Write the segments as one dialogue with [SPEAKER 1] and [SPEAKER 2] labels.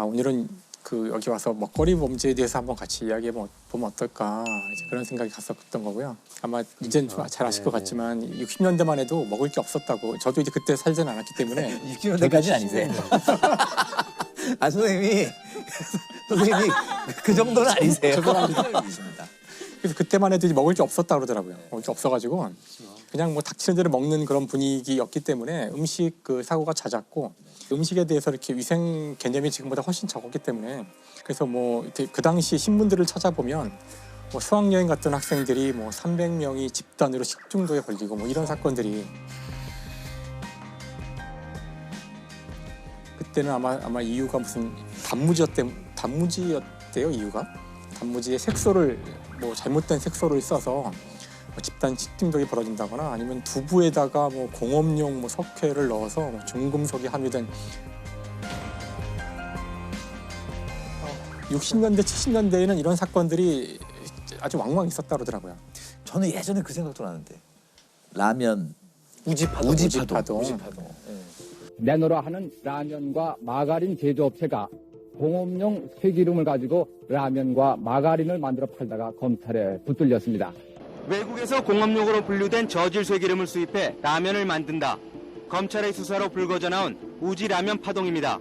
[SPEAKER 1] 오늘은 여기 와서 먹거리 범죄에 대해서 한번 같이 이야기해 보면 어떨까 이제 그런 생각이 갔었던 거고요. 아마 이제는 좀 잘 아실 것 같지만 60년대만 해도 먹을 게 없었다고. 저도 이제 그때 살지는 않았기 때문에
[SPEAKER 2] 60년대까지는 아니세요. 아 선생님이 그 정도는 아니세요.
[SPEAKER 1] 그래서 그때만 해도 이제 먹을 게 없었다 그러더라고요. 먹을 게 없어가지고 그냥 뭐 닥치는 대로 먹는 그런 분위기였기 때문에 음식 사고가 잦았고 음식에 대해서 이렇게 위생 개념이 지금보다 훨씬 적었기 때문에 그래서 뭐 그 당시 신문들을 찾아보면 뭐 수학여행 갔던 학생들이 뭐 300명이 집단으로 식중독에 걸리고 뭐 이런 사건들이 그때는 아마 이유가 무슨 단무지였대요. 이유가 단무지에 색소를 뭐 잘못된 색소를 써서 뭐 집단 식중독이 벌어진다거나 아니면 두부에다가 뭐 공업용 뭐 석회를 넣어서 뭐 중금속이 함유된 60년대 70년대에는 이런 사건들이 아주 왕왕 있었다 그러더라고요.
[SPEAKER 2] 저는 예전에 그 생각도 나는데 라면
[SPEAKER 1] 우지파동.
[SPEAKER 3] 내노라 하는 라면과 마가린 제조업체가 공업용 쇠기름을 가지고 라면과 마가린을 만들어 팔다가 검찰에 붙들렸습니다.
[SPEAKER 4] 외국에서 공업용으로 분류된 저질 쇠기름을 수입해 라면을 만든다. 검찰의 수사로 불거져 나온 우지 라면 파동입니다.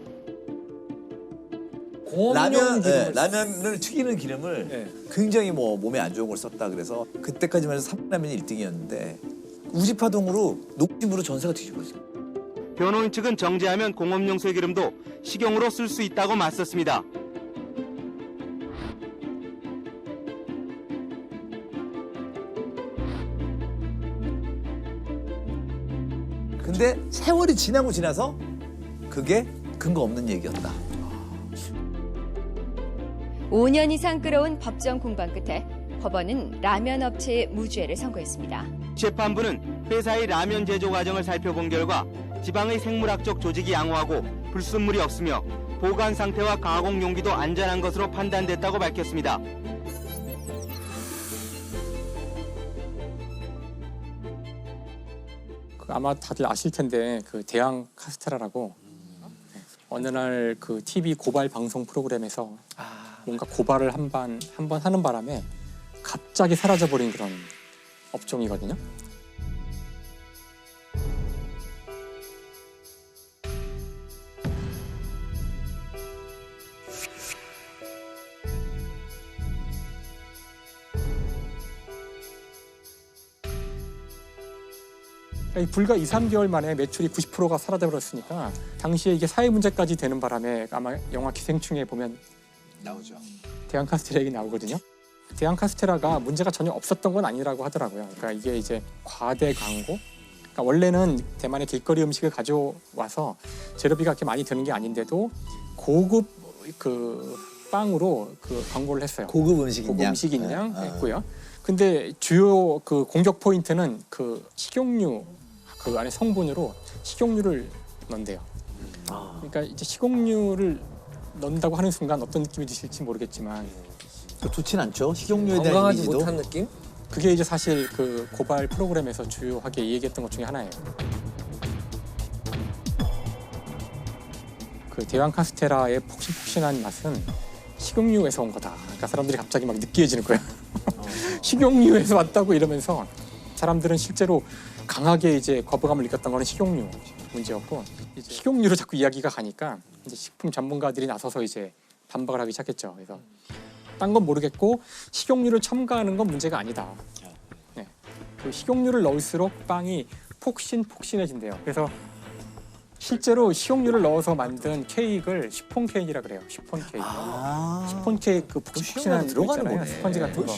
[SPEAKER 2] 라면을 튀기는 기름을 굉장히 뭐 몸에 안 좋은 걸 썼다 그래서 그때까지만 해도 삼라면이 1등이었는데 우지파동으로 녹짐으로 전세가 뒤집어졌어요.
[SPEAKER 4] 변호인 측은 정제하면 공업용 쇠기름도 식용으로 쓸 수 있다고 맞섰습니다.
[SPEAKER 2] 근데 세월이 지나서 그게 근거 없는 얘기였다.
[SPEAKER 5] 5년 이상 끌어온 법정 공방 끝에 법원은 라면 업체의 무죄를 선고했습니다.
[SPEAKER 4] 재판부는 회사의 라면 제조 과정을 살펴본 결과 지방의 생물학적 조직이 양호하고 불순물이 없으며 보관 상태와 가공 용기도 안전한 것으로 판단됐다고 밝혔습니다.
[SPEAKER 1] 아마 다들 아실 텐데 대왕 카스테라라고 어느 날 TV 고발 방송 프로그램에서 뭔가 고발을 한 번 하는 바람에 갑자기 사라져버린 그런 업종이거든요. 불과 2, 3개월 만에 매출이 90%가 사라져버렸으니까 당시에 이게 사회 문제까지 되는 바람에 아마 영화 기생충에 보면
[SPEAKER 2] 나오죠.
[SPEAKER 1] 대왕 카스테라 얘기 나오거든요. 대왕 카스테라가 문제가 전혀 없었던 건 아니라고 하더라고요. 그러니까 이게 이제 과대 광고. 그러니까 원래는 대만의 길거리 음식을 가져와서 재료비가 그렇게 많이 드는 게 아닌데도 고급 빵으로 광고를 했어요.
[SPEAKER 2] 고급 음식인
[SPEAKER 1] 양 했고요. 근데 주요 공격 포인트는 식용유 안에 성분으로 식용유를 넣는데요. 그러니까 이제 식용유를 넣는다고 하는 순간 어떤 느낌이 드실지 모르겠지만
[SPEAKER 2] 좋진 않죠. 식용유에 대한
[SPEAKER 6] 건강하지
[SPEAKER 2] 이미지도.
[SPEAKER 6] 못한 느낌?
[SPEAKER 1] 그게 이제 사실 고발 프로그램에서 주요하게 얘기했던 것 중에 하나예요. 대왕 카스테라의 폭신폭신한 맛은 식용유에서 온 거다. 그러니까 사람들이 갑자기 막 느끼해지는 거예요. 식용유에서 왔다고 이러면서 사람들은 실제로 강하게 이제 거부감을 느꼈던 거는 식용유 문제였고 이제 식용유로 자꾸 이야기가 가니까 이제 식품 전문가들이 나서서 이제 반박을 하기 시작했죠. 그래서 딴 건 모르겠고 식용유를 첨가하는 건 문제가 아니다. 네. 식용유를 넣을수록 빵이 폭신해진대요. 그래서 실제로 식용유를 넣어서 만든 케이크를 시폰 케이크라 그래요. 시폰 케이크. 시폰 케이크 폭신폭신한
[SPEAKER 2] 들어가는
[SPEAKER 1] 있잖아요.
[SPEAKER 2] 거네.
[SPEAKER 1] 스펀지 같은 거.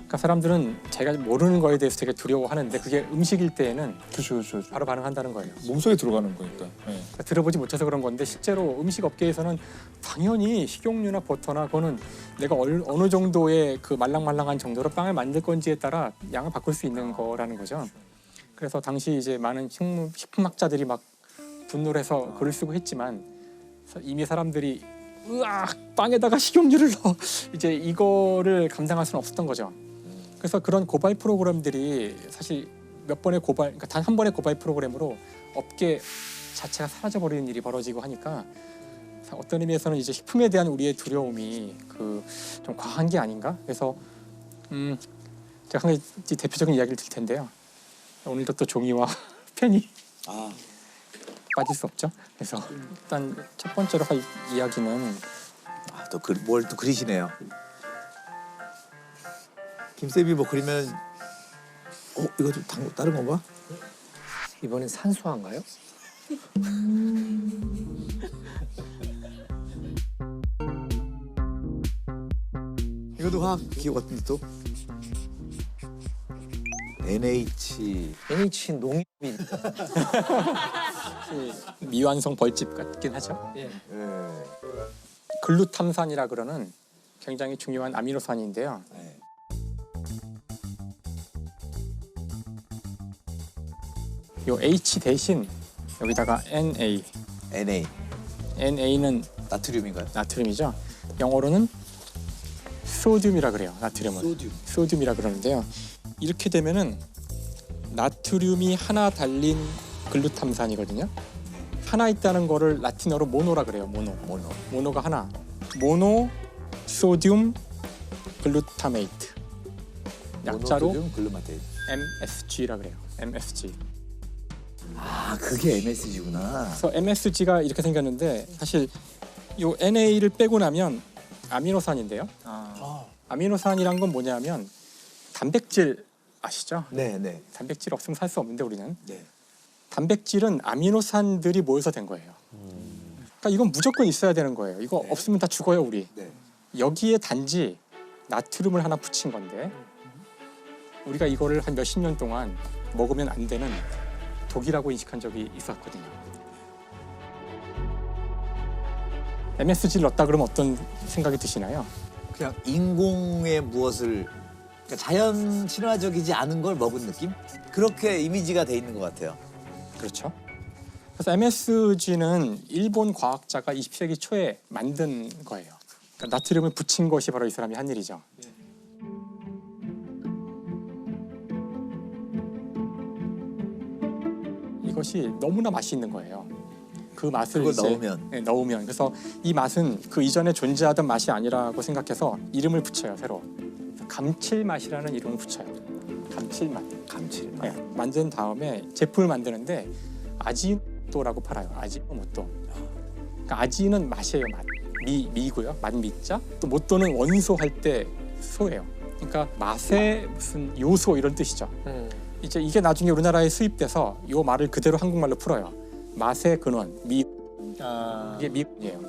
[SPEAKER 1] 그러니까 사람들은 제가 모르는 거에 대해서 되게 두려워하는데 그게 음식일 때에는
[SPEAKER 7] 그렇죠.
[SPEAKER 1] 바로 반응한다는 거예요.
[SPEAKER 7] 몸속에 들어가는 거니까.
[SPEAKER 1] 그러니까 들어보지 못해서 그런 건데 실제로 음식 업계에서는 당연히 식용유나 버터나 그거는 내가 어느 정도의 말랑말랑한 정도로 빵을 만들 건지에 따라 양을 바꿀 수 있는 거라는 거죠. 그래서 당시 이제 많은 식품학자들이 막 분노를 해서 글을 쓰고 했지만 이미 사람들이 으악 빵에다가 식용유를 넣어 이제 이거를 감당할 수는 없었던 거죠. 그래서 그런 고발 프로그램들이 사실 몇 번의 그러니까 단 한 번의 고발 프로그램으로 업계 자체가 사라져버리는 일이 벌어지고 하니까 어떤 의미에서는 이제 식품에 대한 우리의 두려움이 좀 과한 게 아닌가? 그래서 제가 한 가지 대표적인 이야기를 드릴 텐데요. 오늘도 또 종이와 펜이 빠질 수 없죠. 그래서 일단 첫 번째로 할 이야기는
[SPEAKER 2] 뭘 또 그리시네요. 김쌤이 뭐 그리면 이거 좀 다른 건가?
[SPEAKER 6] 이번엔 산수화인가요?
[SPEAKER 2] 이것도 화학 기호 같은데 또 NH
[SPEAKER 6] NH 농협이
[SPEAKER 1] 미완성 벌집 같긴 하죠.
[SPEAKER 6] 예.
[SPEAKER 1] 글루탐산이라 그러는 굉장히 중요한 아미노산인데요.
[SPEAKER 2] 네.
[SPEAKER 1] 요 H 대신 여기다가 NA. NA는
[SPEAKER 2] 나트륨인가요?
[SPEAKER 1] 나트륨이죠. 영어로는 소듐이라 그래요. 나트륨은. 소듐이라 그러는데요. 이렇게 되면은 나트륨이 하나 달린 글루탐산이거든요. 하나 있다는 거를 라틴어로 모노라 그래요. 모노가 하나. 모노 소듐 글루타메이트. 약자로
[SPEAKER 2] 모노소듐 글루타메이트.
[SPEAKER 1] MSG라 그래요. MSG.
[SPEAKER 2] 그게 MSG구나.
[SPEAKER 1] 그래서 MSG가 이렇게 생겼는데 사실 요 NA를 빼고 나면 아미노산인데요. 아미노산이란 건 뭐냐면 단백질 아시죠?
[SPEAKER 2] 네.
[SPEAKER 1] 단백질 없으면 살 수 없는데 우리는
[SPEAKER 2] 네.
[SPEAKER 1] 단백질은 아미노산들이 모여서 된 거예요. 그러니까 이건 무조건 있어야 되는 거예요. 이거
[SPEAKER 2] 네.
[SPEAKER 1] 없으면 다 죽어요 우리.
[SPEAKER 2] 네.
[SPEAKER 1] 여기에 단지 나트륨을 하나 붙인 건데 우리가 이거를 한 몇십 년 동안 먹으면 안 되는 독이라고 인식한 적이 있었거든요. MSG를 넣었다 그러면 어떤 생각이 드시나요?
[SPEAKER 2] 그냥 인공의 무엇을 그러니까 자연 친화적이지 않은 걸 먹은 느낌? 그렇게 이미지가 돼 있는 것 같아요.
[SPEAKER 1] 그렇죠. 그래서 MSG는 일본 과학자가 20세기 초에 만든 거예요. 그러니까 나트륨을 붙인 것이 바로 이 사람이 한 일이죠. 이것이 너무나 맛있는 거예요. 그 맛을
[SPEAKER 2] 그걸
[SPEAKER 1] 이제 넣으면 그래서 이 맛은 그 이전에 존재하던 맛이 아니라고 생각해서 이름을 붙여요 새로. 감칠맛이라는 이름을 붙여요. 감칠맛. 네, 만든 다음에 제품을 만드는데 아지노모토라고 팔아요. 아지노모토. 그러니까 아지는 맛이에요. 맛. 미고요. 맛 미자. 또 모토는 원소 할 때 소예요. 그러니까 맛의 무슨 요소 이런 뜻이죠. 이제 이게 나중에 우리나라에 수입돼서 이 말을 그대로 한국말로 풀어요. 맛의 근원, 이게 미군이에요.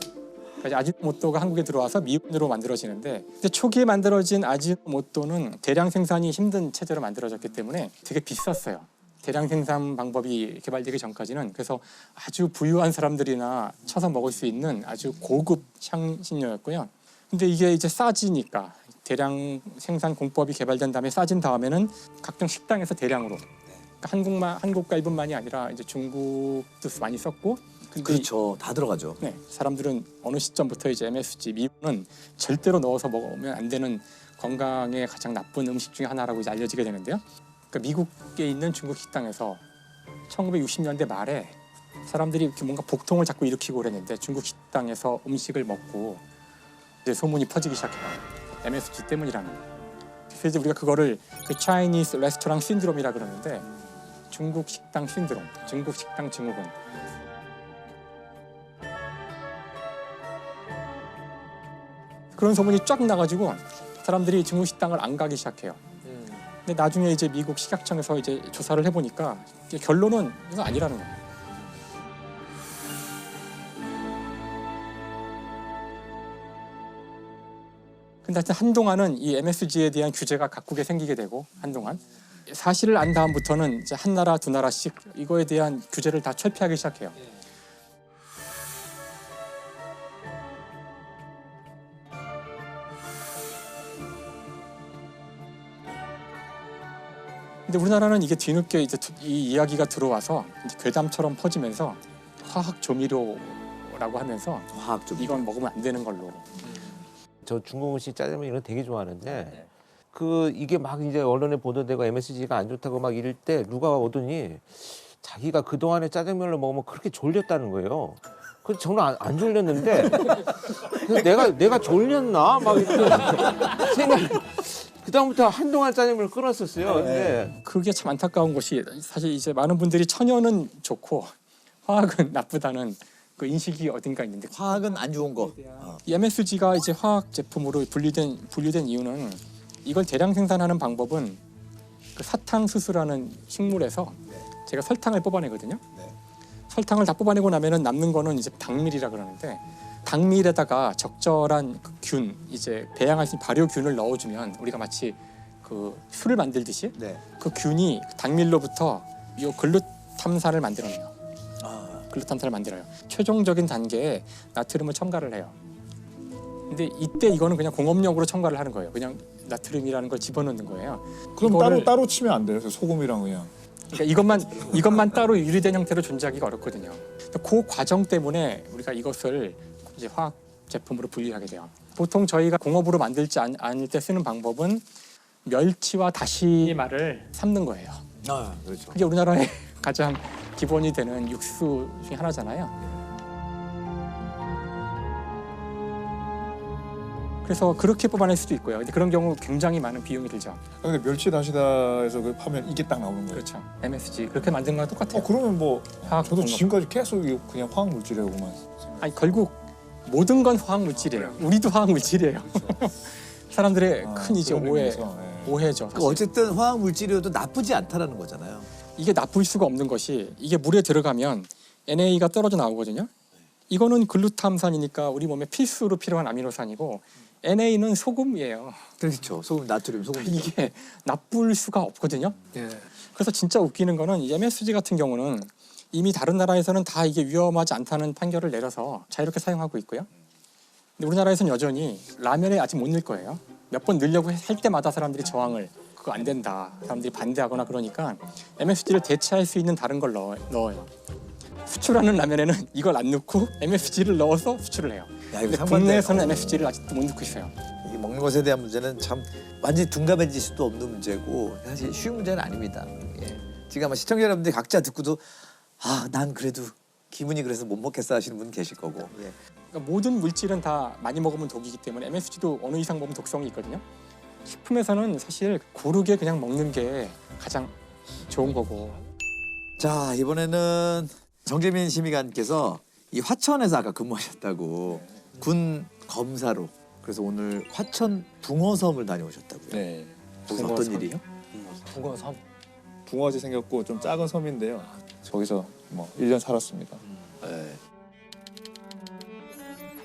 [SPEAKER 1] 그러니까 아지노모토가 한국에 들어와서 미군으로 만들어지는데 근데 초기에 만들어진 아지노모토는 대량 생산이 힘든 체제로 만들어졌기 때문에 되게 비쌌어요. 대량 생산 방법이 개발되기 전까지는. 그래서 아주 부유한 사람들이나 쳐서 먹을 수 있는 아주 고급 향신료였고요. 근데 이게 이제 싸지니까 대량 생산 공법이 개발된 다음에 싸진 다음에는 각종 식당에서 대량으로 그러니까 한국과 일본만이 아니라 이제 중국도 많이 썼고 근데
[SPEAKER 2] 그렇죠. 다 들어가죠.
[SPEAKER 1] 네, 사람들은 어느 시점부터 이제 MSG 미군은 절대로 넣어서 먹으면 안 되는 건강에 가장 나쁜 음식 중에 하나라고 이제 알려지게 되는데요. 그러니까 미국에 있는 중국 식당에서 1960년대 말에 사람들이 이렇게 뭔가 복통을 자꾸 일으키고 그랬는데 중국 식당에서 음식을 먹고 이제 소문이 퍼지기 시작해요. MSG 때문이라는. 그래서 이제 우리가 그거를 그 Chinese Restaurant Syndrome이라 그러는데 중국 식당 신드롬, 중국 식당 증후군. 그런 소문이 쫙 나가지고 사람들이 중국 식당을 안 가기 시작해요. 근데 나중에 이제 미국 식약청에서 이제 조사를 해보니까 이제 결론은 이거 아니라는 거예요. 근데 하여튼 한동안은 이 MSG에 대한 규제가 각국에 생기게 되고 한동안 사실을 안 다음부터는 이제 한 나라 두 나라씩 이거에 대한 규제를 다 철폐하기 시작해요. 근데 우리나라는 이게 뒤늦게 이제 이 이야기가 들어와서 이제 괴담처럼 퍼지면서 화학 조미료라고 하면서
[SPEAKER 2] 화학 조미료.
[SPEAKER 1] 이건 먹으면 안 되는 걸로.
[SPEAKER 7] 저 중국 음식 짜장면 이런 거 되게 좋아하는데 그 이게 막 이제 언론에 보도되고 MSG가 안 좋다고 막 이럴 때 누가 오더니 자기가 그 동안에 짜장면을 먹으면 그렇게 졸렸다는 거예요. 그 저는 안 졸렸는데 그래서 내가 졸렸나 막 이렇게 생각. 그다음부터 한동안 짜장면을 끊었었어요. 근데
[SPEAKER 1] 그게 참 안타까운 것이 사실 이제 많은 분들이 천연은 좋고 화학은 나쁘다는 그 인식이 어딘가 있는데
[SPEAKER 2] 화학은 안 좋은 거.
[SPEAKER 1] 이 MSG가 이제 화학 제품으로 분류된 이유는 이걸 대량 생산하는 방법은 그 사탕수수라는 식물에서 제가 설탕을 뽑아내거든요. 설탕을 다 뽑아내고 나면은 남는 거는 이제 당밀이라 그러는데 당밀에다가 적절한 그 균, 이제 배양할 수 있는 발효균을 넣어주면 우리가 마치 그 술을 만들듯이
[SPEAKER 2] 네.
[SPEAKER 1] 그 균이 당밀로부터 이 글루탐산을 만들어내요. 글루탐산을 만들어요. 최종적인 단계에 나트륨을 첨가를 해요. 근데 이때 이거는 그냥 공업용으로 첨가를 하는 거예요. 그냥 나트륨이라는 걸 집어넣는 거예요.
[SPEAKER 8] 그럼
[SPEAKER 1] 이거를-
[SPEAKER 8] 따로 치면 안 돼요? 소금이랑 그냥.
[SPEAKER 1] 그러니까 이것만 따로 유리된 형태로 존재하기가 어렵거든요. 그 과정 때문에 우리가 이것을 이제 화학 제품으로 분류하게 돼요. 보통 저희가 공업으로 만들지 않을 때 쓰는 방법은 멸치와 다시마를 삶는 거예요.
[SPEAKER 2] 그렇죠.
[SPEAKER 1] 그게 우리나라의 가장 기본이 되는 육수 중에 하나잖아요. 그래서 그렇게 뽑아낼 수도 있고요. 근데 그런 경우 굉장히 많은 비용이 들죠.
[SPEAKER 8] 근데 멸치 다시다에서 그 파면 이게 딱 나오는 거예요.
[SPEAKER 1] 그렇죠. MSG 그렇게 만든 거랑 똑같아요.
[SPEAKER 8] 그러면 뭐
[SPEAKER 1] 화학
[SPEAKER 8] 저도
[SPEAKER 1] 공업.
[SPEAKER 8] 지금까지 계속 이거 그냥 화학 물질이라고만.
[SPEAKER 1] 아니 결국 모든 건 화학 물질이에요. 우리도 화학 물질이에요. 사람들의 큰 이제
[SPEAKER 8] 그런
[SPEAKER 1] 오해
[SPEAKER 8] 의미에서, 예.
[SPEAKER 1] 오해죠.
[SPEAKER 2] 그 어쨌든 화학 물질이어도 나쁘지 않다라는 거잖아요.
[SPEAKER 1] 이게 나쁠 수가 없는 것이 이게 물에 들어가면 NA가 떨어져 나오거든요. 이거는 글루탐산이니까 우리 몸에 필수로 필요한 아미노산이고 NA는 소금이에요.
[SPEAKER 2] 그렇죠. 소금, 나트륨, 소금.
[SPEAKER 1] 이게 나쁠 수가 없거든요.
[SPEAKER 6] 예.
[SPEAKER 1] 그래서 진짜 웃기는 거는 이 MSG 같은 경우는 이미 다른 나라에서는 다 이게 위험하지 않다는 판결을 내려서 자유롭게 사용하고 있고요. 근데 우리나라에서는 여전히 라면에 아직 못 넣을 거예요. 몇 번 넣으려고 할 때마다 사람들이 저항을 그거 안 된다. 사람들이 반대하거나 그러니까 MSG를 대체할 수 있는 다른 걸 넣어요. 수출하는 라면에는 이걸 안 넣고 MSG를 넣어서 수출을 해요.
[SPEAKER 2] 야, 이거
[SPEAKER 1] 근데
[SPEAKER 2] 상반된-
[SPEAKER 1] 국내에서는 MSG를 아직도 못 넣고 있어요.
[SPEAKER 2] 이게 먹는 것에 대한 문제는 참 완전히 둔감해질 수도 없는 문제고 사실 쉬운 문제는 아닙니다. 예. 지금 아마 시청자 여러분들이 각자 듣고도 난 그래도 기분이 그래서 못 먹겠어 하시는 분 계실 거고. 예.
[SPEAKER 1] 그러니까 모든 물질은 다 많이 먹으면 독이기 때문에 MSG도 어느 이상 먹으면 독성이 있거든요. 식품에서는 사실 고르게 그냥 먹는 게 가장 좋은 거고.
[SPEAKER 2] 자, 이번에는 정재민 심의관께서 이 화천에서 아까 근무하셨다고 군 검사로 그래서 오늘 화천 붕어섬을 다녀오셨다고요.
[SPEAKER 8] 네.
[SPEAKER 2] 거기서 어떤 일이?
[SPEAKER 6] 붕어섬.
[SPEAKER 8] 붕어같이 생겼고 좀 작은 섬인데요. 거기서 뭐 1년 살았습니다.
[SPEAKER 2] 네.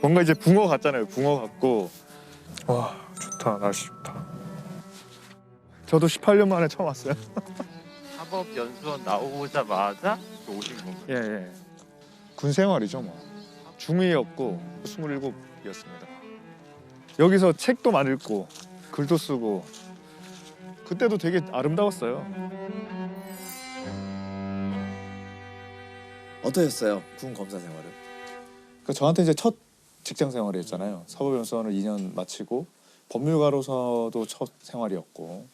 [SPEAKER 8] 뭔가 이제 붕어 같잖아요. 붕어 같고 와 좋다. 날씨 좋다. 저도 18년 만에 처음 왔어요.
[SPEAKER 9] 사법 연수원 나오자마자 오신 건가요?
[SPEAKER 8] 예, 예. 군 생활이죠 뭐. 중위였고 27이었습니다. 여기서 책도 많이 읽고 글도 쓰고 그때도 되게 아름다웠어요.
[SPEAKER 2] 어떠셨어요? 군 검사 생활은?
[SPEAKER 8] 그러니까 저한테 이제 첫 직장 생활이었잖아요. 사법연수원을 2년 마치고 법률가로서도 첫 생활이었고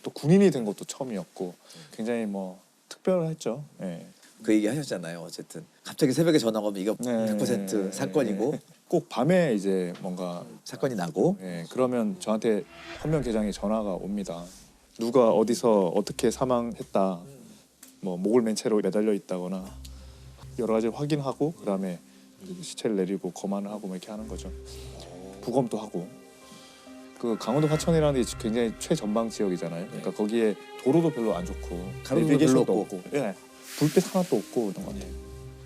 [SPEAKER 8] 또 군인이 된 것도 처음이었고 굉장히 뭐 특별했죠. 예.
[SPEAKER 2] 그 얘기 하셨잖아요. 어쨌든 갑자기 새벽에 전화가 오면 이거
[SPEAKER 8] 네.
[SPEAKER 2] 100% 사건이고
[SPEAKER 8] 꼭 밤에 이제 뭔가
[SPEAKER 2] 사건이 나고
[SPEAKER 8] 그러면 저한테 헌명 계장에 전화가 옵니다. 누가 어디서 어떻게 사망했다. 뭐 목을 맨 채로 매달려 있다거나 여러 가지 확인하고 그다음에 시체를 내리고 검안을 하고 뭐 이렇게 하는 거죠. 부검도 하고. 그 강원도 화천이라는 게 굉장히 최전방 지역이잖아요. 그러니까 거기에 도로도 별로 안 좋고
[SPEAKER 2] 가로등도
[SPEAKER 8] 내비게이션도
[SPEAKER 2] 별로
[SPEAKER 8] 없고 예. 불빛 하나도 없고 이런 것 같아요.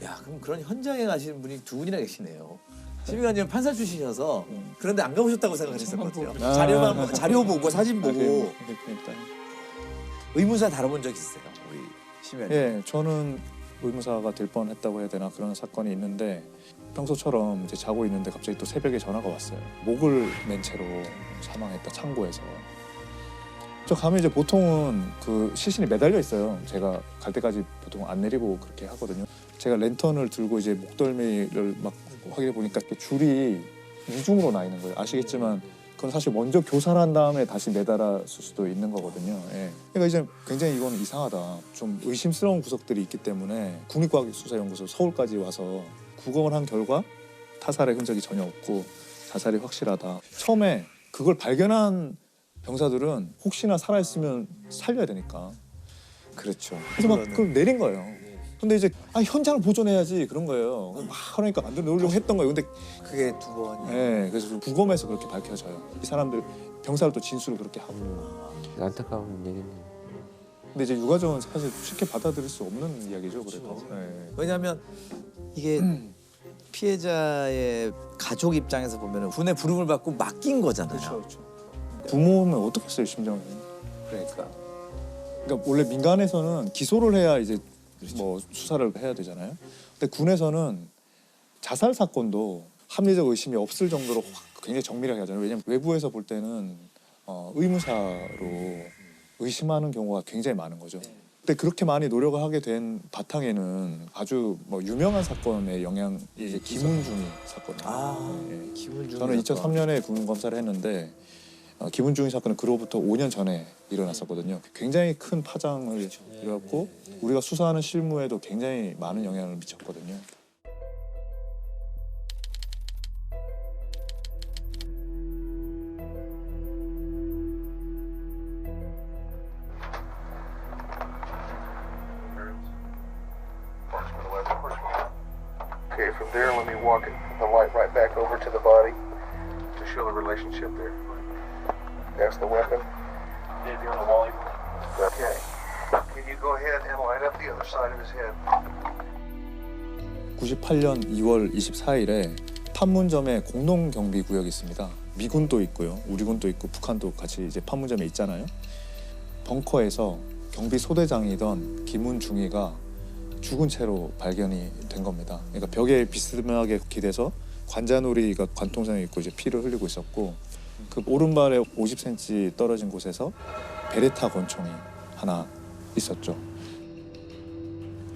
[SPEAKER 2] 야, 그럼 그런 현장에 가시는 분이 두 분이나 계시네요. 심의관님 판사 출신이어서 그런데 안 가보셨다고 생각했었거든요.
[SPEAKER 8] 아.
[SPEAKER 2] 자료만 자료 보고 사진 보고
[SPEAKER 8] 그러니까.
[SPEAKER 2] 의문사 다뤄본 적 있으세요? 우리 심의관님.
[SPEAKER 8] 예, 저는 의무사가 될 뻔했다고 해야 되나 그런 사건이 있는데 평소처럼 이제 자고 있는데 갑자기 또 새벽에 전화가 왔어요. 목을 맨 채로 사망했다 창고에서. 저 가면 이제 보통은 그 시신이 매달려 있어요. 제가 갈 때까지 보통 안 내리고 그렇게 하거든요. 제가 랜턴을 들고 이제 목덜미를 막 확인해 보니까 또 줄이 이중으로 나 있는 거예요. 아시겠지만 그건 사실 먼저 교살한 다음에 다시 매달았을 수도 있는 거거든요. 예. 그러니까 이제 굉장히 이건 이상하다. 좀 의심스러운 구석들이 있기 때문에 국립과학수사연구소 서울까지 와서 구검을 한 결과 타살의 흔적이 전혀 없고 자살이 확실하다. 처음에 그걸 발견한 병사들은 혹시나 살아있으면 살려야 되니까.
[SPEAKER 2] 그렇죠.
[SPEAKER 8] 그래서 막 그걸 내린 거예요. 근데 이제 현장을 보존해야지 그런 거예요. 막 그러니까 만들어 놓으려고 했던 거예요. 근데
[SPEAKER 2] 그게 두 번이.
[SPEAKER 8] 네, 그래서 부검에서 그렇게 밝혀져요. 이 사람들 병사를 또 진술을 그렇게 하고.
[SPEAKER 7] 안타까운 얘기네요.
[SPEAKER 8] 근데 이제 유가족은 사실 쉽게 받아들일 수 없는 이야기죠. 그래서.
[SPEAKER 2] 그렇죠.
[SPEAKER 8] 네.
[SPEAKER 2] 왜냐하면 이게 피해자의 가족 입장에서 보면 군의 부름을 받고 맡긴 거잖아요.
[SPEAKER 8] 그렇죠. 부모면 어떻겠어요, 심정이. 그러니까 원래 민간에서는 기소를 해야 이제 뭐 수사를 해야 되잖아요. 근데 군에서는 자살 사건도 합리적 의심이 없을 정도로 굉장히 정밀하게 하잖아요. 왜냐하면 외부에서 볼 때는 의무사로 의심하는 경우가 굉장히 많은 거죠. 근데 그렇게 많이 노력을 하게 된 바탕에는 아주 뭐 유명한 사건의 영향이 이제 김은중이 사건이에요. 예.
[SPEAKER 2] 김은중
[SPEAKER 8] 저는 2003년에 군 검사를 했는데 김은중이 사건은 그로부터 5년 전에 일어났었거든요. 굉장히 큰 파장을 일었고 우리가 수사하는 실무에도 굉장히 많은 영향을 미쳤거든요.
[SPEAKER 10] Okay, from there, let me walk the light right back over to the body to show the relationship there. That's the weapon. Okay. Can you go ahead and light up the other side of his head?
[SPEAKER 8] 98년 2월 24일에 판문점에 공동 경비 구역이 있습니다. 미군도 있고요, 우리 군도 있고 북한도 같이 이제 판문점에 있잖아요. 벙커에서 경비 소대장이던 김은중이가 죽은 채로 발견이 된 겁니다. 그러니까 벽에 비스듬하게 기대서 관자놀이가 관통성에 있고 이제 피를 흘리고 있었고 그 오른발에 50cm 떨어진 곳에서 베레타 권총이 하나 있었죠.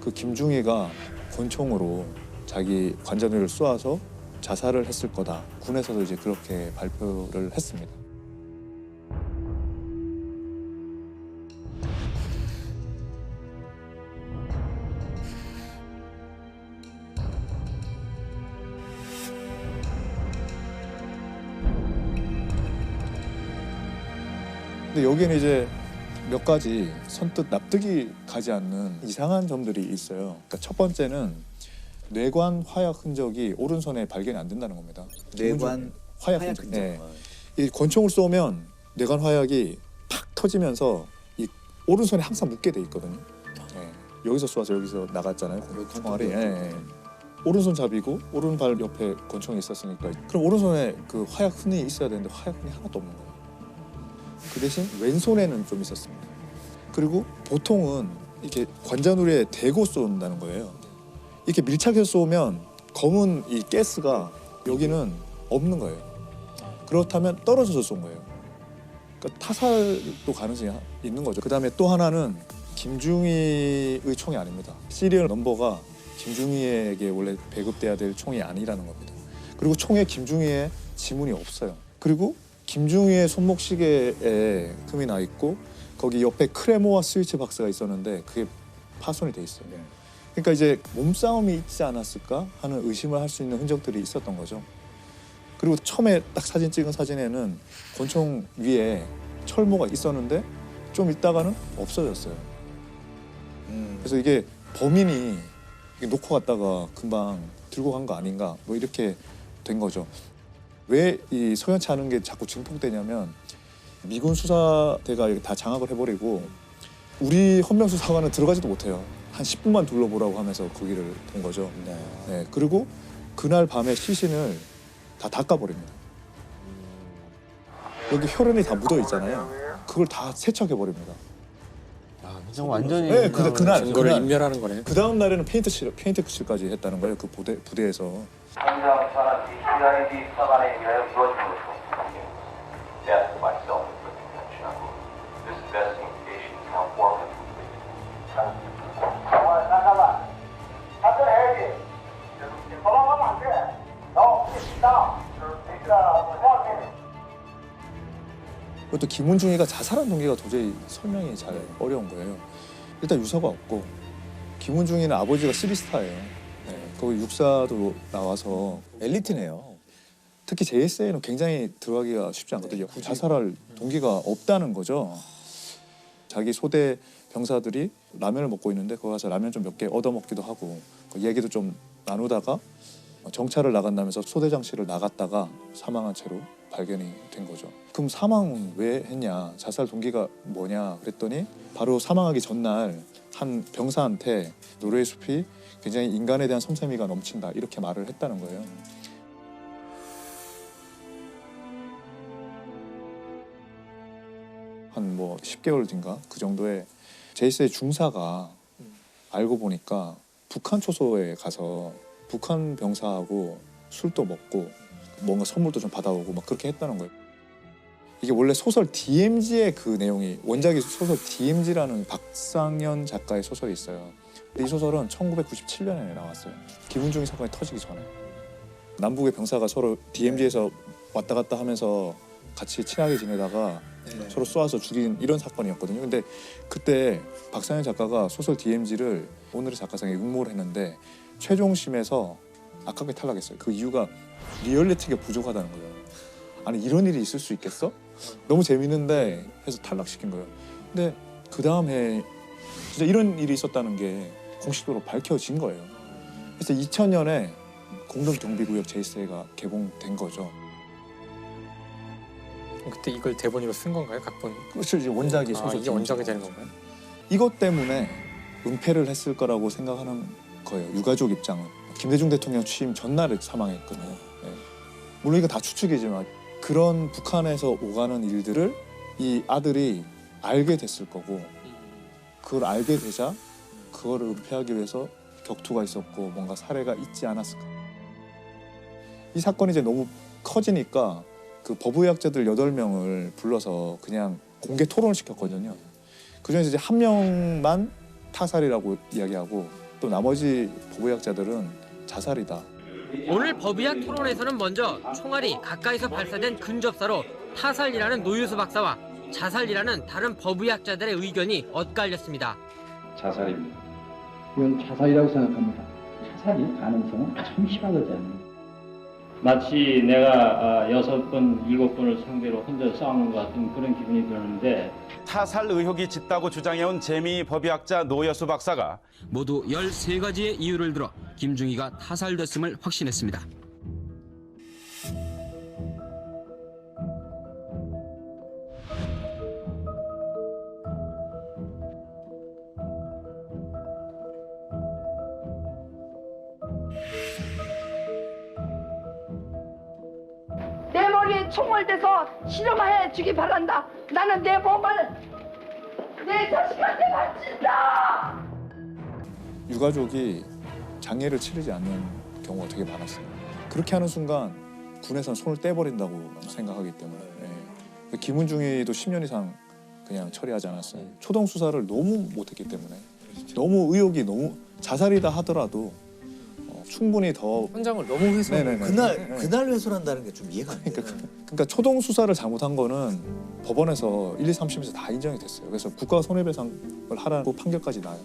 [SPEAKER 8] 그 김중희가 권총으로 자기 관자놀이를 쏘아서 자살을 했을 거다. 군에서도 이제 그렇게 발표를 했습니다. 근데 여기는 이제 몇 가지 선뜻 납득이 가지 않는 이상한 점들이 있어요. 그러니까 첫 번째는 뇌관 화약 흔적이 오른손에 발견이 안 된다는 겁니다.
[SPEAKER 2] 뇌관
[SPEAKER 8] 화약 흔적. 네. 이 권총을 쏘면 뇌관 화약이 팍 터지면서 이 오른손에 항상 묻게 돼 있거든요. 네. 여기서 쏘아서 여기서 나갔잖아요. 총알이. 네. 오른손 잡이고 오른발 옆에 권총이 있었으니까 그럼 오른손에 그 화약 흔이 있어야 되는데 화약 흔이 하나도 없는 거예요. 그 대신 왼손에는 좀 있었습니다. 그리고 보통은 이렇게 관자놀이에 대고 쏜다는 거예요. 이렇게 밀착해서 쏘면 검은 이 가스가 여기는 없는 거예요. 그렇다면 떨어져서 쏜 거예요. 그러니까 타살도 가능성이 있는 거죠. 그다음에 또 하나는 김중희의 총이 아닙니다. 시리얼 넘버가 김중희에게 원래 배급돼야 될 총이 아니라는 겁니다. 그리고 총에 김중희의 지문이 없어요. 그리고 김중희의 손목시계에 틈이 나 있고 거기 옆에 크레모와 스위치 박스가 있었는데 그게 파손이 돼 있어요. 그러니까 이제 몸싸움이 있지 않았을까 하는 의심을 할 수 있는 흔적들이 있었던 거죠. 그리고 처음에 딱 사진 찍은 사진에는 권총 위에 철모가 있었는데 좀 있다가는 없어졌어요. 그래서 이게 범인이 놓고 갔다가 금방 들고 간 거 아닌가 뭐 이렇게 된 거죠. 왜 이 석연치 않은 게 자꾸 증폭되냐면 미군 수사대가 다 장악을 해버리고 우리 헌병수사관은 들어가지도 못해요. 한 10분만 둘러보라고 하면서 거기를 본 거죠. 네. 그리고 그날 밤에 시신을 다 닦아버립니다. 여기 혈흔이 다 묻어 있잖아요. 그걸 다 세척해버립니다.
[SPEAKER 7] 야, 그냥 완전히
[SPEAKER 8] 네, 그날
[SPEAKER 1] 증거를 인멸하는 거네요.
[SPEAKER 8] 그 다음 날에는 페인트 칠까지 했다는 거예요. 그 부대에서. 그것도 김은중이가 자살한 동기가 도저히 설명이 잘 어려운 거예요. 일단 유서가 없고 김은중이는 아버지가 시리스타예요. 네. 거기 육사도 나와서
[SPEAKER 2] 엘리트네요.
[SPEAKER 8] 특히 JSA는 굉장히 들어가기가 쉽지 않거든요. 자살할 동기가 없다는 거죠. 자기 소대 병사들이 라면을 먹고 있는데 거기 가서 라면 좀 몇 개 얻어먹기도 하고 그 얘기도 좀 나누다가 정찰을 나간다면서 소대장실을 나갔다가 사망한 채로 발견이 된 거죠. 그럼 사망은 왜 했냐, 자살 동기가 뭐냐 그랬더니 바로 사망하기 전날 한 병사한테 노르웨이 숲이 굉장히 인간에 대한 섬세미가 넘친다 이렇게 말을 했다는 거예요. 한 뭐 10개월 뒤인가 그 정도에 제이스의 중사가 알고 보니까 북한 초소에 가서 북한 병사하고 술도 먹고 뭔가 선물도 좀 받아오고 막 그렇게 했다는 거예요. 이게 원래 소설 DMZ의 그 내용이 원작이 소설 DMZ라는 박상현 작가의 소설이 있어요. 근데 이 소설은 1997년에 나왔어요. 김은중이 사건이 터지기 전에. 남북의 병사가 서로 DMZ에서 왔다 갔다 하면서 같이 친하게 지내다가 서로 쏘아서 죽인 이런 사건이었거든요. 근데 그때 박상현 작가가 소설 DMZ를 오늘의 작가상에 응모를 했는데 최종심에서 아깝게 탈락했어요. 그 이유가 리얼리티가 부족하다는 거예요. 아니 이런 일이 있을 수 있겠어? 너무 재밌는데 해서 탈락시킨 거예요. 근데 그 다음 해 진짜 이런 일이 있었다는 게 공식적으로 밝혀진 거예요. 그래서 2000년에 공동경비구역 제이스가 개봉된 거죠.
[SPEAKER 1] 그때 이걸 대본으로 쓴 건가요, 각본?
[SPEAKER 8] 그렇죠. 이제 원작이 소설
[SPEAKER 1] 이게 원작이 되는 건가요?
[SPEAKER 8] 이것 때문에 은폐를 했을 거라고 생각하는 거예요. 유가족 입장은. 김대중 대통령 취임 전날에 사망했거든요. 네. 물론 이거 다 추측이지만 그런 북한에서 오가는 일들을 이 아들이 알게 됐을 거고 그걸 알게 되자 그거를 은폐하기 위해서 격투가 있었고 뭔가 사례가 있지 않았을까. 이 사건이 이제 너무 커지니까 그 법의학자들 8명을 불러서 그냥 공개 토론을 시켰거든요. 그중에서 이제 한 명만 타살이라고 이야기하고 또 나머지 법의학자들은 자살이다.
[SPEAKER 11] 오늘 법의학 토론에서는 먼저 총알이 가까이서 발사된 근접사로 타살이라는 노유수 박사와 자살이라는 다른 법의학자들의 의견이 엇갈렸습니다.
[SPEAKER 12] 자살입니다.
[SPEAKER 3] 이건 자살이라고 생각합니다. 자살이 가능성은 참 희박하잖아요.
[SPEAKER 12] 마치 내가 6번, 7번을 상대로 혼자 싸우는 것 같은 그런 기분이 드는데
[SPEAKER 13] 타살 의혹이 짙다고 주장해온 재미 법의학자 노여수 박사가
[SPEAKER 11] 모두 13가지의 이유를 들어 김중희가 타살됐음을 확신했습니다.
[SPEAKER 14] 내 머리에 총을 대서 실험해 주기 바란다. 나는 내 몸을 내 자식한테 바친다.
[SPEAKER 8] 유가족이 장례를 치르지 않는 경우가 되게 많았어요. 그렇게 하는 순간 군에서는 손을 떼버린다고 생각하기 때문에 김은중이도 10년 이상 그냥 처리하지 않았어요. 초동 수사를 너무 못했기 때문에 너무 의혹이 너무 자살이다 하더라도 충분히 더
[SPEAKER 6] 현장을 너무 훼손.
[SPEAKER 2] 그날 훼손한다는 게 좀 이해가 안 돼요.
[SPEAKER 8] 그러니까 초동 수사를 잘못한 거는 법원에서 1, 2, 3심에서 다 인정이 됐어요. 그래서 국가 손해배상을 하라고 판결까지 나요.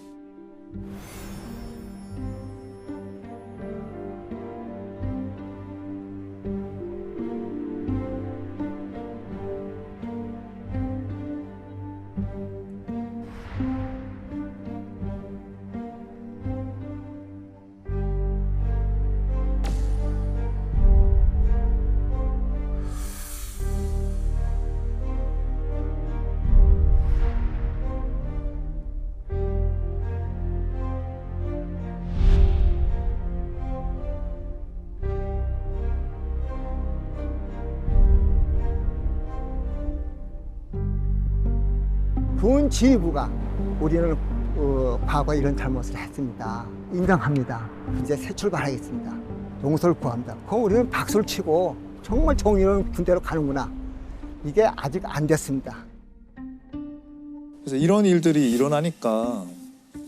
[SPEAKER 15] 군 지휘부가 우리는 과거에 이런 잘못을 했습니다. 인정합니다. 이제 새 출발하겠습니다. 용서를 구합니다. 그럼 우리는 박수를 치고 정말 정의로운 군대로 가는구나. 이게 아직 안 됐습니다.
[SPEAKER 8] 그래서 이런 일들이 일어나니까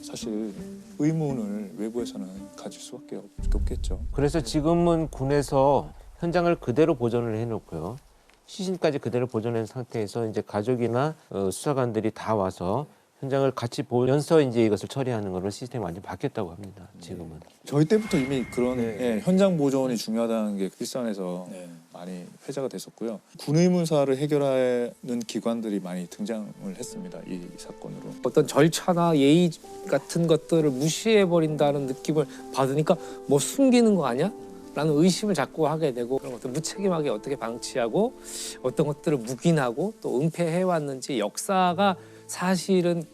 [SPEAKER 8] 사실 의문을 외부에서는 가질 수밖에 없겠죠.
[SPEAKER 7] 그래서 지금은 군에서 현장을 그대로 보존을 해놓고요. 시신까지 그대로 보존한 상태에서 이제 가족이나 수사관들이 다 와서 현장을 같이 보면서 이제 이것을 처리하는 걸로 시스템이 완전 바뀌었다고 합니다. 지금은.
[SPEAKER 8] 저희 때부터 이미 그런 현장 보존이 중요하다는 게 일선에서 많이 회자가 됐었고요. 군의문사를 해결하는 기관들이 많이 등장을 했습니다. 이 사건으로.
[SPEAKER 6] 어떤 절차나 예의 같은 것들을 무시해버린다는 느낌을 받으니까 뭐 숨기는 거 아니야? 라는 의심을 자꾸 하게 되고 그런 것들 무책임하게 어떻게 방치하고 어떤 것들을 묵인하고 또 은폐해왔는지 역사가 사실은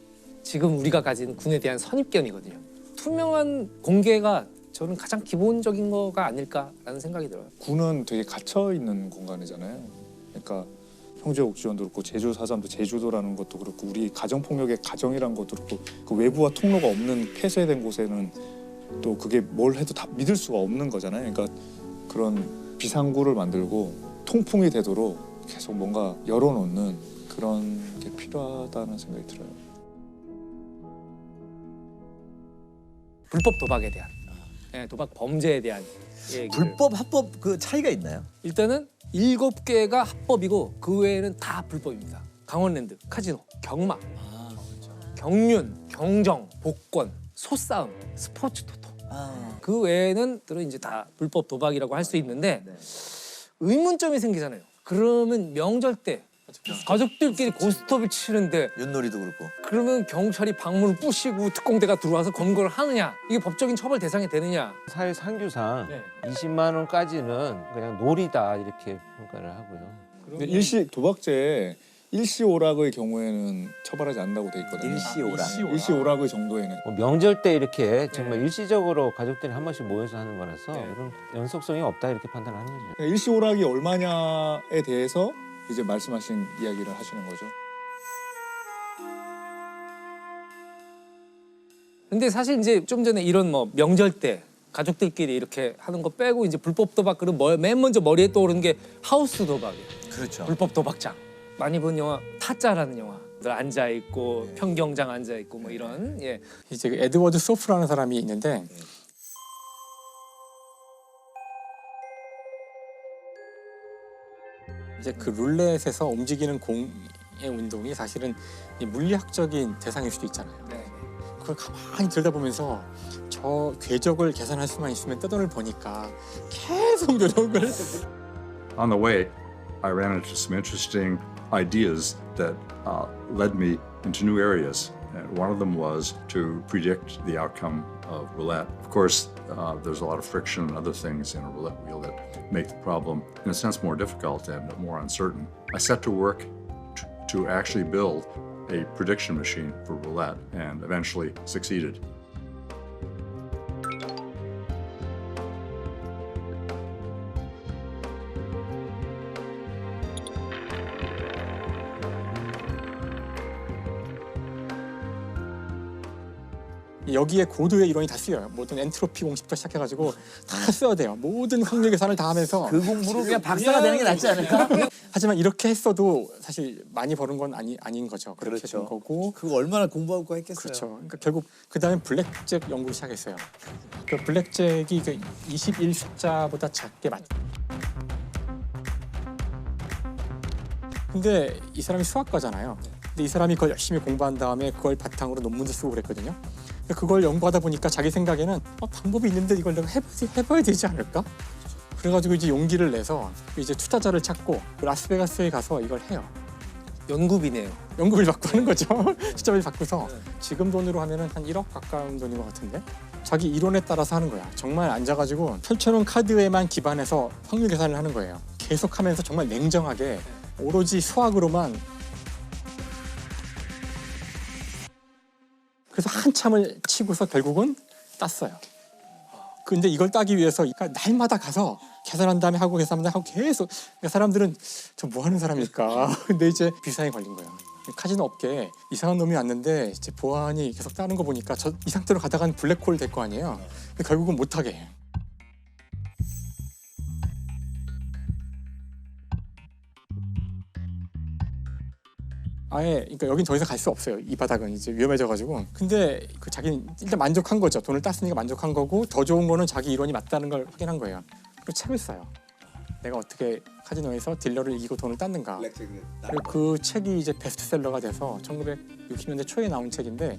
[SPEAKER 6] 지금 우리가 가진 군에 대한 선입견이거든요. 투명한 공개가 저는 가장 기본적인 거가 아닐까라는 생각이 들어요.
[SPEAKER 8] 군은 되게 갇혀 있는 공간이잖아요. 그러니까 형제옥지원도 그렇고 제주 4.3도 제주도라는 것도 그렇고 우리 가정폭력의 가정이라는 것도 그렇고 그 외부와 통로가 없는 폐쇄된 곳에는 또 그게 뭘 해도 다 믿을 수가 없는 거잖아요. 그러니까 그런 비상구를 만들고 통풍이 되도록 계속 뭔가 열어놓는 그런 게 필요하다는 생각이 들어요.
[SPEAKER 6] 불법 도박에 대한, 도박 범죄에 대한 얘기를.
[SPEAKER 2] 불법, 합법 그 차이가 있나요?
[SPEAKER 6] 일단은 7개가 합법이고 그 외에는 다 불법입니다. 강원랜드, 카지노, 경마, 경륜, 경정, 복권, 소싸움, 스포츠 토토. 그 외에는 들은 이제 다 불법 도박이라고 할 수 있는데 의문점이 생기잖아요. 그러면 명절 때 가족들끼리 고스톱을 치는데
[SPEAKER 2] 윷놀이도 그렇고
[SPEAKER 6] 그러면 경찰이 방문을 부시고 특공대가 들어와서 검거를 하느냐? 이게 법적인 처벌 대상이 되느냐?
[SPEAKER 7] 사회 상규상 20만 원까지는 그냥 놀이다 이렇게 평가를 하고요.
[SPEAKER 8] 근데 일시 도박죄 일시오락의 경우에는 처벌하지 않는다고 돼 있거든요. 일시오락의 정도에는.
[SPEAKER 7] 뭐 명절 때 이렇게 정말 일시적으로 가족들이 한 번씩 모여서 하는 거라서 그런 연속성이 없다 이렇게 판단을 하는 거죠.
[SPEAKER 8] 일시오락이 얼마냐에 대해서 이제 말씀하신 이야기를 하시는 거죠.
[SPEAKER 6] 근데 사실 이제 좀 전에 이런 뭐 명절 때 가족들끼리 이렇게 하는 거 빼고 이제 불법 도박 그러면 맨 먼저 머리에 떠오르는 게 하우스 도박이에요.
[SPEAKER 2] 그렇죠.
[SPEAKER 6] 불법 도박장. 많이 본 영화 타짜라는 영화. 늘 앉아 있고 평경장 앉아 있고 뭐 이런
[SPEAKER 1] 이제 그 에드워드 소프라는 사람이 있는데 이제 그 룰렛에서 움직이는 공의 운동이 사실은 이 물리학적인 대상일 수도 있잖아요. 그걸 가만히 들여다보면서 저 궤적을 계산할 수만 있으면 떼돈을 버니까 계속 노력을.
[SPEAKER 16] On the way, I ran into some interesting ideas that led me into new areas. And one of them was to predict the outcome of roulette. Of course, there's a lot of friction and other things in a roulette wheel that make the problem, in a sense, more difficult and more uncertain. I set to work to actually build a prediction machine for roulette and eventually succeeded.
[SPEAKER 1] 여기에 고도의 이론이 다 쓰여요. 모든 엔트로피 공식부터 시작해가지고 다 써야 돼요. 모든 확률 계산을 다 하면서
[SPEAKER 2] 그 공부로 그냥 박사가 되는 게 낫지 않을까?
[SPEAKER 1] 하지만 이렇게 했어도 사실 많이 버는 건 아닌 거죠. 그렇게 된 거고.
[SPEAKER 2] 그거 얼마나 공부하고 했겠어요.
[SPEAKER 1] 그렇죠. 그러니까 결국 그 다음에 블랙잭 연구를 시작했어요. 그 블랙잭이 그 21 숫자보다 작게 맞. 근데 이 사람이 수학과잖아요. 근데 이 사람이 그걸 열심히 공부한 다음에 그걸 바탕으로 논문도 쓰고 그랬거든요. 그걸 연구하다 보니까 자기 생각에는 방법이 있는데 이걸 내가 해봐야 되지 않을까? 그래가지고 이제 용기를 내서 이제 투자자를 찾고 라스베가스에 가서 이걸 해요.
[SPEAKER 6] 연구비네요.
[SPEAKER 1] 연구비를 받고 하는 거죠. 투자비를 받고서 지금 돈으로 하면은 한 1억 가까운 돈인 것 같은데 자기 이론에 따라서 하는 거야. 정말 앉아가지고 펼쳐놓은 카드에만 기반해서 확률 계산을 하는 거예요. 계속하면서 정말 냉정하게 오로지 수학으로만. 그래서 한참을 치고서 결국은 땄어요. 근데 이걸 따기 위해서 날마다 가서 계산한 다음에 하고 계산한 다음에 하고 계속. 그러니까 사람들은 저 뭐 하는 사람일까. 근데 이제 비상에 걸린 거예요. 카지노 업계에 이상한 놈이 왔는데 이제 보안이 계속 따는 거 보니까 이 상태로 가다간 블랙홀 될 거 아니에요. 근데 결국은 못하게 해요. 아예 그러니까 여긴 더 이상 갈 수 없어요. 이 바닥은 이제 위험해져가지고. 근데 그 자기는 일단 만족한 거죠. 돈을 땄으니까 만족한 거고 더 좋은 거는 자기 이론이 맞다는 걸 확인한 거예요. 그리고 책을 써요. 내가 어떻게 카지노에서 딜러를 이기고 돈을 땄는가. 그리고 그 책이 이제 베스트셀러가 돼서 1960년대 초에 나온 책인데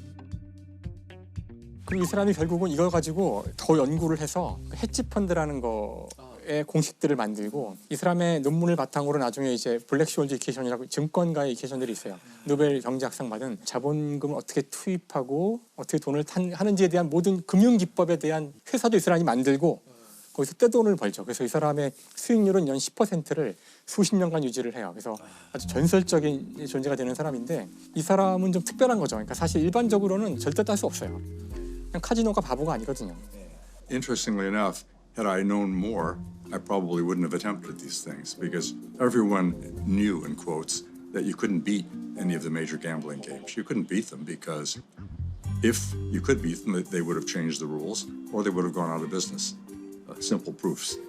[SPEAKER 1] 그리고 이 사람이 결국은 이걸 가지고 더 연구를 해서 헤지펀드라는 거의 공식들을 만들고 이 사람의 논문을 바탕으로 나중에 이제 블랙시홀드 이케이션이라고 증권가의 이케이션들이 있어요. 노벨 경제학상 받은 자본금을 어떻게 투입하고 어떻게 돈을 하는지에 대한 모든 금융 기법에 대한 회사도 이 사람이 만들고 거기서 떼돈을 벌죠. 그래서 이 사람의 수익률은 연 10%를 수십 년간 유지를 해요. 그래서 아주 전설적인 존재가 되는 사람인데 이 사람은 좀 특별한 거죠. 그러니까 사실 일반적으로는 절대 딸 수 없어요. 그냥 카지노가 바보가 아니거든요.
[SPEAKER 16] Interestingly enough, had I known more, I probably wouldn't have attempted these things because everyone knew, in quotes, that you couldn't beat any of the major gambling games. You couldn't beat them because if you could beat them, they would have changed the rules or they would have gone out of business. Simple proofs.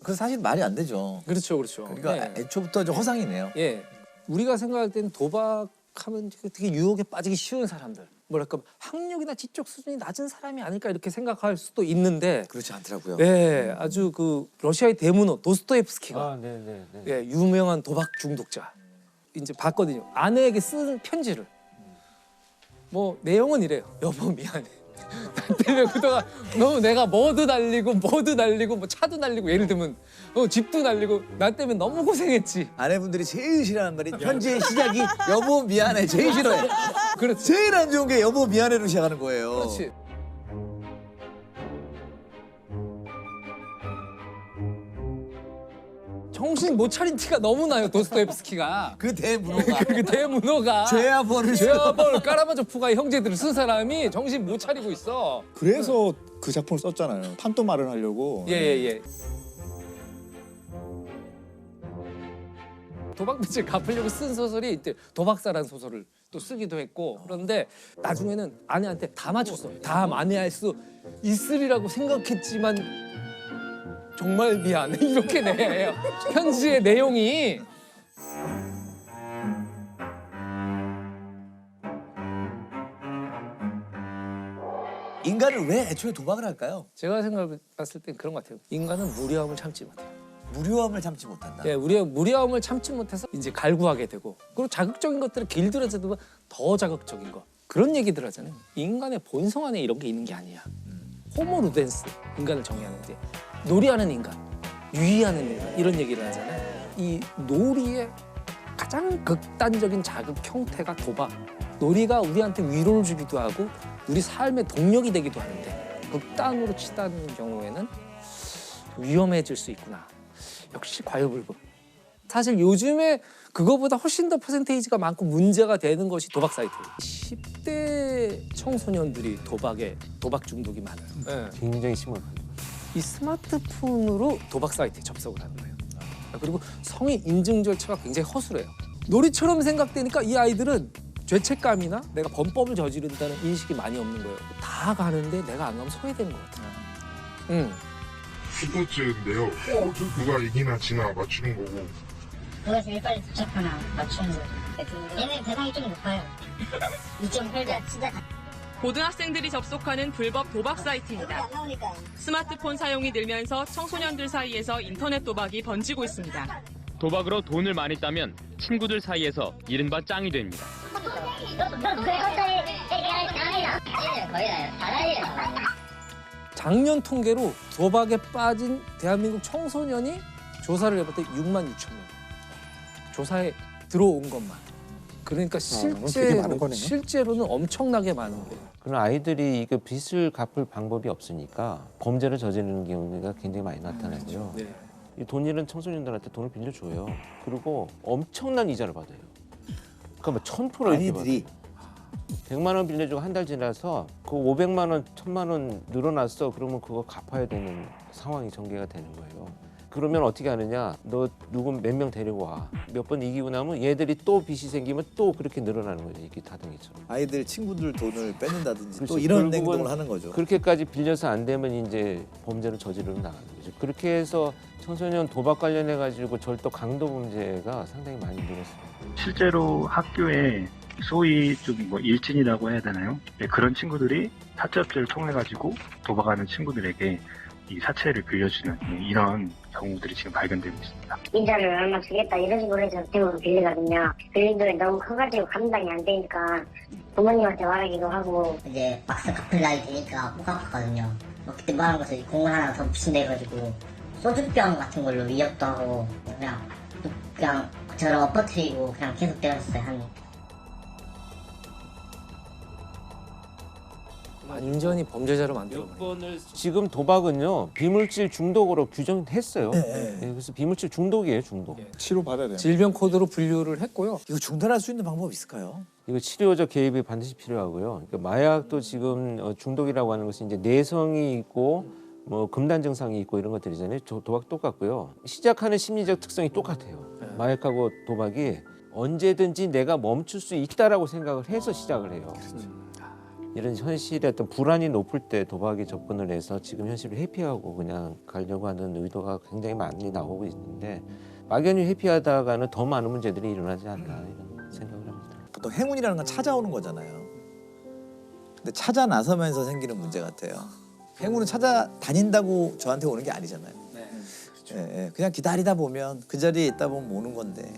[SPEAKER 2] 그 사실 말이 안 되죠.
[SPEAKER 6] 그렇죠, 그렇죠.
[SPEAKER 2] 그러니까 애초부터 좀 허상이네요.
[SPEAKER 6] 예, 우리가 생각할 때는 도박하면 되게 유혹에 빠지기 쉬운 사람들, 뭐랄까 학력이나 지적 수준이 낮은 사람이 아닐까 이렇게 생각할 수도 있는데
[SPEAKER 2] 그렇지 않더라고요.
[SPEAKER 6] 네, 아주 그 러시아의 대문호 도스토옙스키가 예, 유명한 도박 중독자. 이제 봤거든요. 아내에게 쓴 편지를. 뭐 내용은 이래요. 여보 미안해. 나 때문에 그동안 너무 내가 뭐도 날리고 뭐 차도 날리고 예를 들면 집도 날리고 나 때문에 너무 고생했지.
[SPEAKER 2] 아내분들이 제일 싫어하는 말이 편지의 시작이 여보 미안해 제일 싫어해.
[SPEAKER 6] 그렇지.
[SPEAKER 2] 제일 안 좋은 게 여보 미안해로 시작하는 거예요.
[SPEAKER 6] 그렇지. 정신 못 차린 티가 너무 나요 도스토옙스키가.
[SPEAKER 2] 그 대문호가.
[SPEAKER 6] 그 대문호가.
[SPEAKER 2] 죄와 벌을
[SPEAKER 6] 까라마조프가의 형제들을 쓴 사람이 정신 못 차리고 있어.
[SPEAKER 8] 그래서 그 작품을 썼잖아요. 판도말을 하려고.
[SPEAKER 6] 예. 도박 빚을 갚으려고 쓴 소설이 이제 도박사라는 소설을 또 쓰기도 했고 그런데 나중에는 아내한테 다 맞췄어. 다 만회할 수 있으리라고 생각했지만 정말 미안해 이렇게 내요. 편지의 내용이.
[SPEAKER 2] 인간은 왜 애초에 도박을 할까요?
[SPEAKER 6] 제가 생각해봤을 땐 그런 것 같아요. 인간은 무료함을 참지 못해요.
[SPEAKER 2] 무료함을 참지 못한다.
[SPEAKER 6] 네, 무료함을 참지 못해서 이제 갈구하게 되고 그리고 자극적인 것들을 길들여져도 더 자극적인 거 그런 얘기들 하잖아요. 인간의 본성 안에 이런 게 있는 게 아니야. 호모 루덴스 인간을 정의하는 게 놀이하는 인간, 유의하는 인간 이런 얘기를 하잖아요. 이 놀이의 가장 극단적인 자극 형태가 도박. 놀이가 우리한테 위로를 주기도 하고 우리 삶의 동력이 되기도 하는데 극단으로 치닫는 경우에는 위험해질 수 있구나. 역시 과유불급. 사실 요즘에 그거보다 훨씬 더 퍼센테이지가 많고 문제가 되는 것이 도박 사이트예요. 10대 청소년들이 도박 중독이 많아요. 네.
[SPEAKER 7] 굉장히 심각해요.
[SPEAKER 6] 이 스마트폰으로 도박 사이트에 접속을 하는 거예요. 그리고 성인 인증 절차가 굉장히 허술해요. 놀이처럼 생각되니까 이 아이들은 죄책감이나 내가 범법을 저지른다는 인식이 많이 없는 거예요. 다 가는데 내가 안 가면 소외되는 것 같아요.
[SPEAKER 17] 스포츠인데요. 누가 이기나 지나 맞추는 거고.
[SPEAKER 18] 누가 제일 빨리 도착하나 맞추는 거죠. 얘는 대상이 좀 높아요. 2.8가 진짜.
[SPEAKER 19] 고등학생들이 접속하는 불법 도박 사이트입니다. 스마트폰 사용이 늘면서 청소년들 사이에서 인터넷 도박이 번지고 있습니다.
[SPEAKER 20] 도박으로 돈을 많이 따면 친구들 사이에서 이른바 짱이 됩니다.
[SPEAKER 6] 작년 통계로 도박에 빠진 대한민국 청소년이 조사를 해볼 때 6만 6천 명. 조사에 들어온 것만. 그러니까 실제로는 엄청나게 많은 거예요.
[SPEAKER 7] 그런 아이들이 이거 빚을 갚을 방법이 없으니까 범죄를 저지르는 경우가 굉장히 많이 나타나죠.
[SPEAKER 6] 네.
[SPEAKER 7] 이 돈 잃은 청소년들한테 돈을 빌려줘요. 그리고 엄청난 이자를 받아요. 그러니까 뭐 1,000% 이렇게 받아요. 100만 원 빌려주고 한 달 지나서 그 500만 원, 1,000만 원 늘어났어. 그러면 그거 갚아야 되는 상황이 전개가 되는 거예요. 그러면 어떻게 하느냐? 너 누구 몇 명 데리고 와. 몇 번 이기고 나면 얘들이 또 빚이 생기면 또 그렇게 늘어나는 거죠. 이게 다둥이처럼.
[SPEAKER 2] 아이들 친구들 돈을 뺏는다든지
[SPEAKER 7] 그렇죠.
[SPEAKER 2] 또 이런 행동을 하는 거죠.
[SPEAKER 7] 그렇게까지 빌려서 안 되면 이제 범죄를 저지르러 나가는 거죠. 그렇게 해서 청소년 도박 관련해 가지고 절도 강도 문제가 상당히 많이 늘었어요.
[SPEAKER 21] 실제로 학교에 소위 좀 뭐 일진이라고 해야 되나요? 네, 그런 친구들이 사채업체를 통해 가지고 도박하는 친구들에게 이 사체를 빌려주는 이런 경우들이 지금 발견되고 있습니다.
[SPEAKER 18] 이자를 얼마 주겠다 이런 식으로 해서 대부분 빌리거든요. 빌린 돈이 너무 커가지고 감당이 안 되니까 부모님한테 말하기도 하고 이제 막상 갚을 날이 되니까 못 갚았거든요. 그때 말한 것을 공을 하나 더 붙인다 해가지고 소주병 같은 걸로 위협도 하고 그냥 저를 엎어뜨리고 그냥 계속 때렸어요.
[SPEAKER 6] 완전히 범죄자로 만들어버려요.
[SPEAKER 7] 지금 도박은요 비물질 중독으로 규정했어요. 그래서 비물질 중독이에요, 중독.
[SPEAKER 8] 치료 받아야 돼요.
[SPEAKER 6] 질병 코드로 분류를 했고요.
[SPEAKER 2] 이거 중단할 수 있는 방법 있을까요?
[SPEAKER 7] 이거 치료적 개입이 반드시 필요하고요. 그러니까 마약도 지금 중독이라고 하는 것이 이제 내성이 있고 뭐 금단 증상이 있고 이런 것들이잖아요. 도박 똑같고요. 시작하는 심리적 특성이 똑같아요. 마약하고 도박이 언제든지 내가 멈출 수 있다라고 생각을 해서 시작을 해요. 이런 현실의 어떤 불안이 높을 때 도박에 접근을 해서 지금 현실을 회피하고 그냥 가려고 하는 의도가 굉장히 많이 나오고 있는데 막연히 회피하다가는 더 많은 문제들이 일어나지 않나 이런 생각을 합니다.
[SPEAKER 2] 또 행운이라는 건 찾아오는 거잖아요. 근데 찾아 나서면서 생기는 문제 같아요. 행운은 찾아다닌다고 저한테 오는 게 아니잖아요. 그냥 기다리다 보면 그 자리에 있다 보면 오는 건데